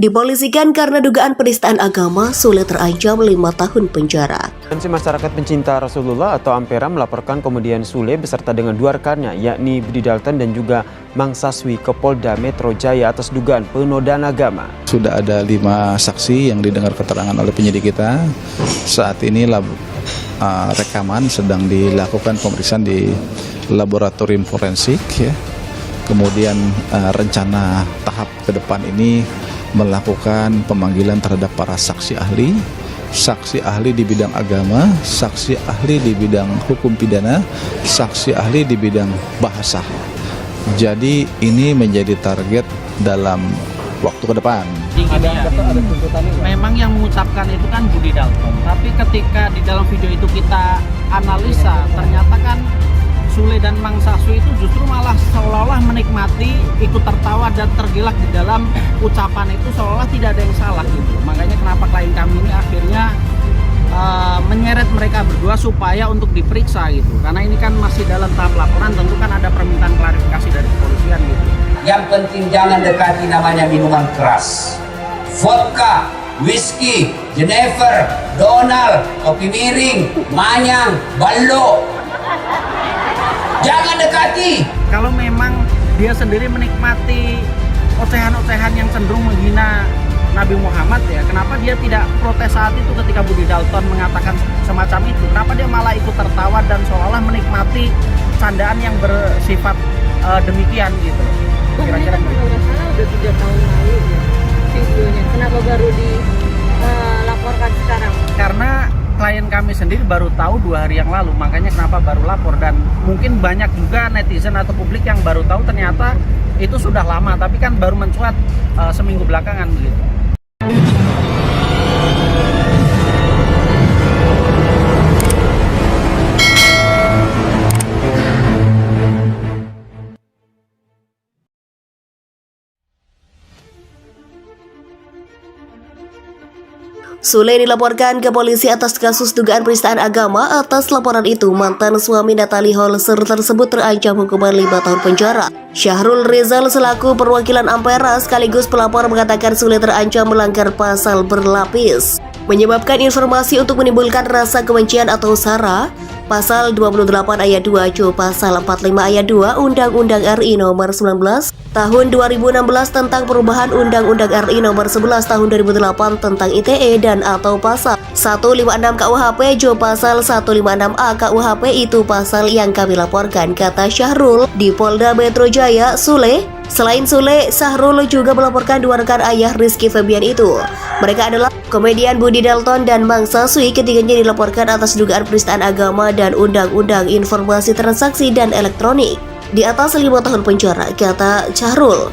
Dipolisikan karena dugaan penistaan agama, Sule terancam 5 tahun penjara. Aliansi Masyarakat Pencinta Rasulullah atau Ampera melaporkan kemudian Sule beserta dengan 2 rekannya yakni Budi Dalton dan juga Mang Saswi ke Polda Metro Jaya atas dugaan penodaan agama. Sudah ada 5 saksi yang didengar keterangan oleh penyidik kita. Saat ini rekaman sedang dilakukan pemeriksaan di laboratorium forensik ya. Kemudian rencana tahap ke depan ini melakukan pemanggilan terhadap para saksi ahli di bidang agama, saksi ahli di bidang hukum pidana, saksi ahli di bidang bahasa. Jadi ini menjadi target dalam waktu ke depan. Ada tuntutannya. Memang yang mengucapkan itu kan Budi Dalton, tapi ketika di dalam video itu kita analisa, ternyata kan Sule dan Mang Saswi itu justru malah seolah-olah menikmati, ikut tertawa dan tergelak di dalam ucapan itu, seolah-olah tidak ada yang salah gitu. Makanya kenapa klien kami ini akhirnya menyeret mereka berdua supaya untuk diperiksa gitu. Karena ini kan masih dalam tahap laporan, tentu kan ada permintaan klarifikasi dari kepolisian gitu. Yang penting jangan dekati namanya minuman keras. Vodka, whisky, Jennifer, Donald, kopi miring, manyang, ballo. Jangan dekati. Kalau memang dia sendiri menikmati ocehan-ocehan yang cenderung menghina Nabi Muhammad ya, kenapa dia tidak protes saat itu ketika Budi Dalton mengatakan semacam itu? Kenapa dia malah ikut tertawa dan seolah-olah menikmati candaan yang bersifat demikian gitu? Kira-kira kalau nggak salah udah 3 tahun lalu ya videonya. Kenapa baru dilaporkan sekarang? Karena klien kami sendiri baru tahu 2 hari yang lalu, makanya kenapa baru lapor. Dan mungkin banyak juga netizen atau publik yang baru tahu ternyata itu sudah lama, tapi kan baru mencuat seminggu belakangan begitu. Sule dilaporkan ke polisi atas kasus dugaan penistaan agama. Atas laporan itu, mantan suami Natalie Holzer tersebut terancam hukuman 5 tahun penjara. Syahrul Rizal selaku perwakilan Ampera sekaligus pelapor mengatakan Sule terancam melanggar pasal berlapis, menyebabkan informasi untuk menimbulkan rasa kebencian atau sara. Pasal 28 ayat 2 C pasal 45 ayat 2 Undang-Undang RI nomor 19 tahun 2016 tentang perubahan Undang-Undang RI nomor 11 tahun 2008 tentang ITE dan atau pasal 156 KUHP C pasal 156A KUHP itu pasal yang kami laporkan, kata Syahrul di Polda Metro Jaya. Selain Sule, Syahrul juga melaporkan 2 rekan ayah Rizky Febian itu. Mereka adalah komedian Budi Dalton dan Mang Saswi. Ketiganya dilaporkan atas dugaan penistaan agama dan Undang-Undang Informasi Transaksi dan Elektronik. Di atas 5 tahun penjara, kata Syahrul.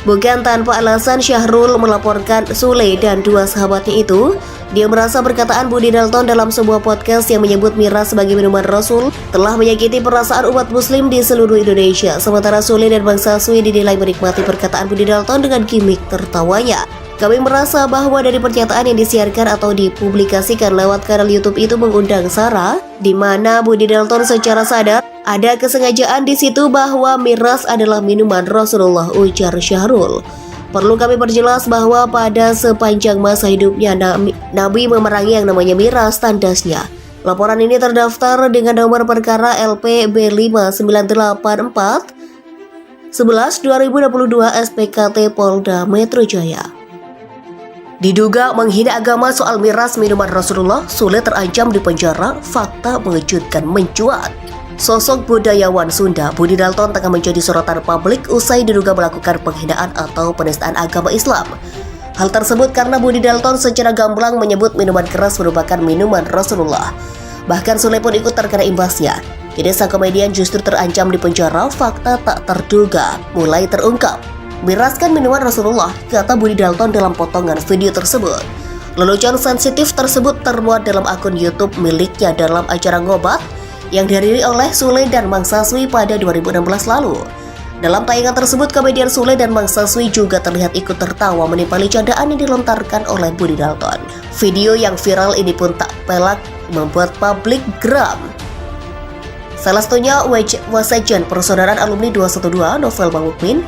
Bukan tanpa alasan Syahrul melaporkan Sule dan 2 sahabatnya itu. Dia merasa perkataan Budi Dalton dalam sebuah podcast yang menyebut miras sebagai minuman Rasul telah menyakiti perasaan umat muslim di seluruh Indonesia. Sementara Sule dan Mang Saswi dinilai menikmati perkataan Budi Dalton dengan gimmick tertawanya. Kami merasa bahwa dari pernyataan yang disiarkan atau dipublikasikan lewat kanal YouTube itu mengundang sara, di mana Budi Dalton secara sadar ada kesengajaan di situ bahwa miras adalah minuman Rasulullah, ujar Syahrul. Perlu kami perjelas bahwa pada sepanjang masa hidupnya Nabi memerangi yang namanya miras, tandasnya. Laporan ini terdaftar dengan nomor perkara LP B5984 11/2022 SPKT Polda Metro Jaya. Diduga menghina agama soal miras minuman Rasulullah, Sule terancam di penjara. Fakta mengejutkan mencuat. Sosok budayawan Sunda Budi Dalton tengah menjadi sorotan publik usai diduga melakukan penghinaan atau penistaan agama Islam. Hal tersebut karena Budi Dalton secara gamblang menyebut minuman keras merupakan minuman Rasulullah. Bahkan Sule pun ikut terkena imbasnya. Kini sang komedian justru terancam di penjara. Fakta tak terduga mulai terungkap. Miraskan minuman Rasulullah, kata Budi Dalton dalam potongan video tersebut. Lelucon sensitif tersebut termuat dalam akun YouTube miliknya dalam acara ngobat yang dihadiri oleh Sule dan Mang Saswi pada 2016 lalu. Dalam tayangan tersebut, komedian Sule dan Mang Saswi juga terlihat ikut tertawa menimpali candaan yang dilontarkan oleh Budi Dalton. Video yang viral ini pun tak pelak membuat publik geram. Salah satunya Wasekjen Persaudaraan Alumni 212 Novel Mangukmin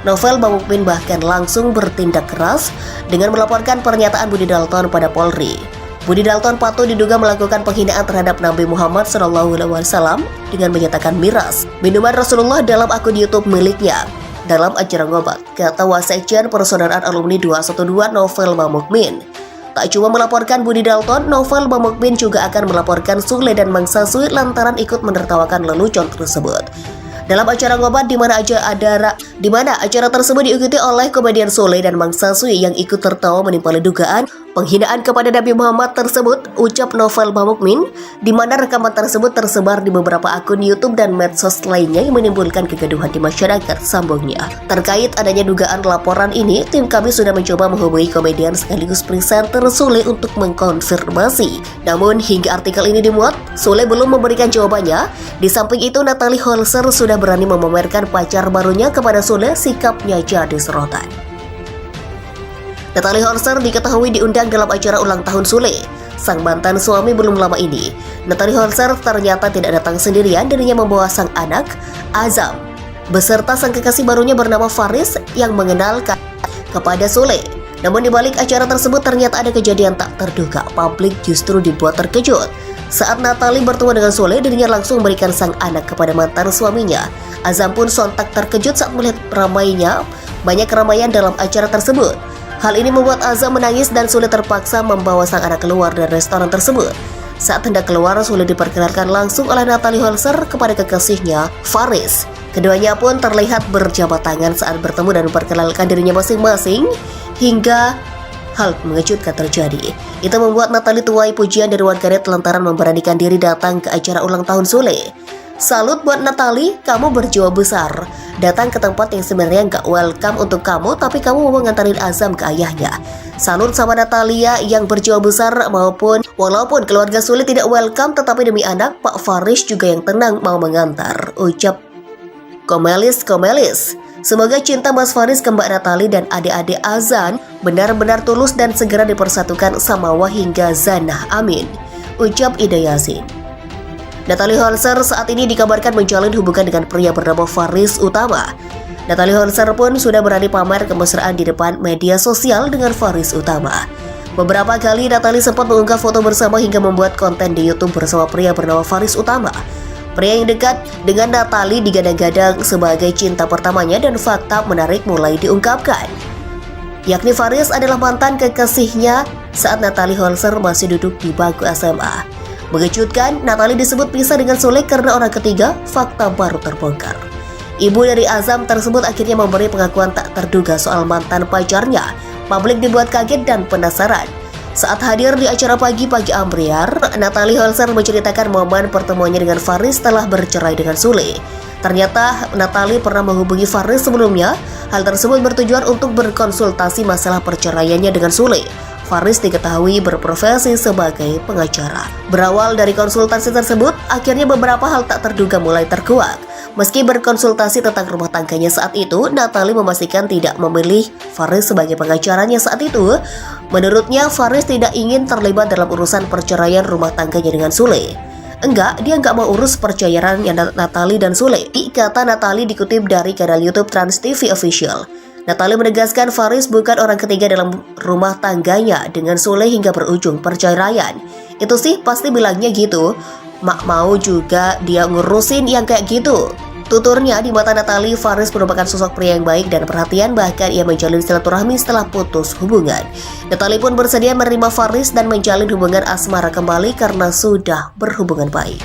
Novel Bamukmin bahkan langsung bertindak keras dengan melaporkan pernyataan Budi Dalton pada Polri. Budi Dalton patut diduga melakukan penghinaan terhadap Nabi Muhammad SAW dengan menyatakan miras minuman Rasulullah dalam akun YouTube miliknya dalam acara ngobat, kata Wasekjen Persaudaraan Alumni 212 Novel Bamukmin. Tak cuma melaporkan Budi Dalton, Novel Bamukmin juga akan melaporkan Sule dan Mang Saswi lantaran ikut menertawakan lelucon tersebut. Dalam acara ngobat di mana acara tersebut diikuti oleh komedian Sule dan Mang Saswi yang ikut tertawa menimpali dugaan penghinaan kepada Nabi Muhammad tersebut, ucap Novel Bamukmin, di mana rekaman tersebut tersebar di beberapa akun YouTube dan medsos lainnya yang menimbulkan kegaduhan di masyarakat, sambungnya. Terkait adanya dugaan laporan ini, tim kami sudah mencoba menghubungi komedian sekaligus presenter Sule untuk mengkonfirmasi. Namun hingga artikel ini dimuat, Sule belum memberikan jawabannya. Di samping itu, Natalie Holzer sudah berani memamerkan pacar barunya kepada Sule, sikapnya jadi sorotan. Natalie Holzer diketahui diundang dalam acara ulang tahun Sule, sang mantan suami belum lama ini. Natalie Holzer ternyata tidak datang sendirian, dirinya membawa sang anak, Azam, beserta sang kekasih barunya bernama Faris yang mengenalkan kepada Sule. Namun di balik acara tersebut ternyata ada kejadian tak terduga. Publik justru dibuat terkejut. Saat Natalie bertemu dengan Sule, dirinya langsung memberikan sang anak kepada mantan suaminya. Azam pun sontak terkejut saat melihat banyak keramaian dalam acara tersebut. Hal ini membuat Azam menangis dan Sule terpaksa membawa sang anak keluar dari restoran tersebut. Saat hendak keluar, Sule diperkenalkan langsung oleh Natalie Holzer kepada kekasihnya, Faris. Keduanya pun terlihat berjabat tangan saat bertemu dan memperkenalkan dirinya masing-masing, hingga hal mengejutkan terjadi. Itu membuat Natalie tuai pujian dari warganet lantaran memberanikan diri datang ke acara ulang tahun Sule. Salut buat Natalie, kamu berjiwa besar. Datang ke tempat yang sebenarnya nggak welcome untuk kamu, tapi kamu mau ngantarin Azam ke ayahnya. Salut sama Natalia yang berjiwa besar, walaupun keluarga Sule tidak welcome, tetapi demi anak, Pak Faris juga yang tenang mau mengantar, ucap Komelis. Semoga cinta Mas Faris ke Mbak Natalie dan adik-adik Azan benar-benar tulus dan segera dipersatukan Samawa hingga Zanah, amin, ucap Ida Yasin. Natalie Holzer saat ini dikabarkan menjalin hubungan dengan pria bernama Faris Utama. Natalie Holzer pun sudah berani pamer kemesraan di depan media sosial dengan Faris Utama. Beberapa kali Natalie sempat mengunggah foto bersama hingga membuat konten di YouTube bersama pria bernama Faris Utama. Pria yang dekat dengan Natalie digadang-gadang sebagai cinta pertamanya dan fakta menarik mulai diungkapkan, yakni Faris adalah mantan kekasihnya saat Natalie Holzer masih duduk di bangku SMA. Mengejutkan, Natalie disebut pisah dengan Sule karena orang ketiga, fakta baru terbongkar. Ibu dari Azam tersebut akhirnya memberi pengakuan tak terduga soal mantan pacarnya. Publik dibuat kaget dan penasaran. Saat hadir di acara pagi-pagi ambriar, Natalie Holzer menceritakan momen pertemuannya dengan Faris setelah bercerai dengan Sule. Ternyata Natalie pernah menghubungi Faris sebelumnya. Hal tersebut bertujuan untuk berkonsultasi masalah perceraiannya dengan Sule. Faris diketahui berprofesi sebagai pengacara. Berawal dari konsultasi tersebut, akhirnya beberapa hal tak terduga mulai terkuak. Meski berkonsultasi tentang rumah tangganya saat itu, Natalie memastikan tidak memilih Faris sebagai pengacaranya saat itu. Menurutnya, Faris tidak ingin terlibat dalam urusan perceraian rumah tangganya dengan Sule. Dia nggak mau urus perceraian Natalie dan Sule, kata Natalie dikutip dari kanal YouTube Trans TV Official. Natalie menegaskan Faris bukan orang ketiga dalam rumah tangganya dengan Sule hingga berujung perceraian. Itu sih pasti bilangnya gitu. Mak mau juga dia ngurusin yang kayak gitu. Tuturnya, di mata Natalie, Faris merupakan sosok pria yang baik dan perhatian, bahkan ia menjalin silaturahmi setelah putus hubungan. Natalie pun bersedia menerima Faris dan menjalin hubungan asmara kembali karena sudah berhubungan baik.